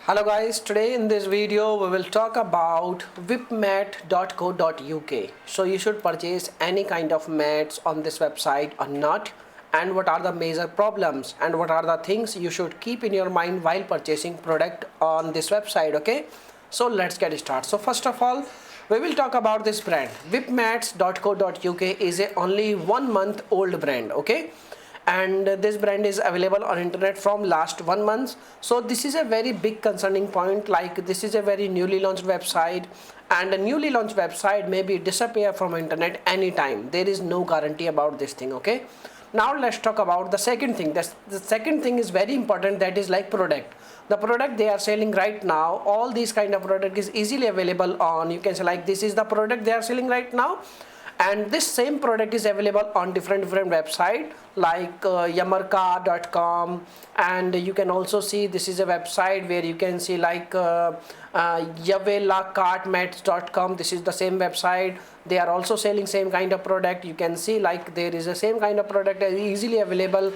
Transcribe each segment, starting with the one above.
Hello guys, today in this video we will talk about webiste.co.uk. So you should purchase any kind of mats on this website or not, and what are the major problems and what are the things you should keep in your mind while purchasing product on this website. Okay, so let's get started. So first of all, we will talk about this brand. Whipmats.co.uk is a only 1 month old brand. Okay, and this brand is available on internet from last 1 month. So this is a very big concerning point, like this is a very newly launched website, and a newly launched website may be disappear from internet anytime. There is no guarantee about this thing. Okay, now let's talk about the second thing. The second thing is very important, that is like product. The product they are selling right now, all these kind of product is easily available on, you can say like this is the product they are selling right now, and this same product is available on different website like yamarka.com, and you can also see this is a website where you can see like yavelacartmats.com. this is the same website. They are also selling same kind of product. You can see like there is a same kind of product easily available,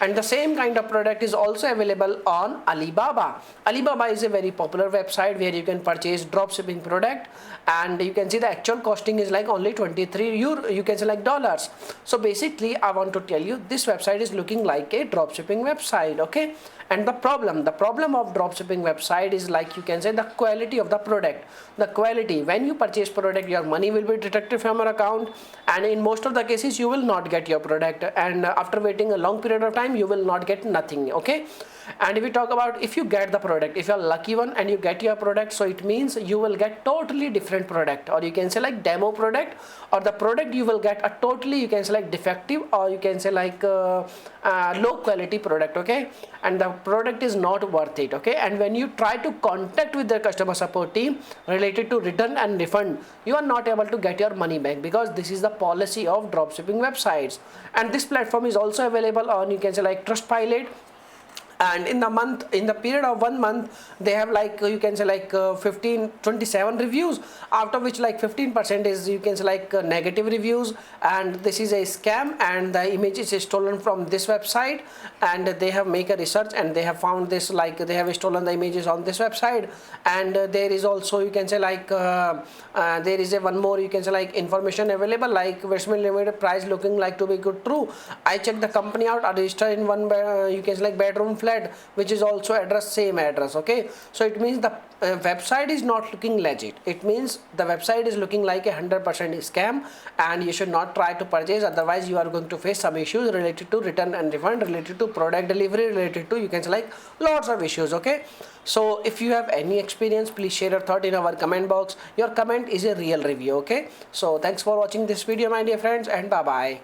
and the same kind of product is also available on Alibaba. Alibaba is a very popular website where you can purchase drop shipping product, and you can see the actual costing is like only 23 euro, you can say like dollars. So basically I want to tell you this website is looking like a drop shipping website. Okay, and the problem of drop shipping website is like you can say the quality of the product. The quality, when you purchase product, your money will be deducted from your account, and in most of the cases you will not get your product, and after waiting a long period of time you will not get nothing. Okay, and if we talk about if you get the product, if you are lucky one and you get your product, so it means you will get totally different product, or you can say like demo product, or the product you will get a totally, you can say like defective, or you can say like low quality product. Okay, and the product is not worth it. Okay, and when you try to contact with the customer support team related to return and refund, you are not able to get your money back, because this is the policy of dropshipping websites. And this platform is also available on, you can say like Trustpilot, and in the period of 1 month they have like you can say like 27 reviews, after which like 15% is you can say like negative reviews, and this is a scam, and the image is stolen from this website, and they have make a research and they have found this, like they have stolen the images on this website. And there is also you can say like there is a one more you can say like information available, like investment limited price looking like to be good true. I checked the company out, I registered in one you can say like bedroom flat which is also address same address. Okay, so it means the website is not looking legit. It means the website is looking like 100% scam, and you should not try to purchase, otherwise you are going to face some issues related to return and refund, related to product delivery, related to you can say like lots of issues. Okay, so if you have any experience, please share your thought in our comment box. Your comment is a real review. Okay, so thanks for watching this video my dear friends, and bye bye.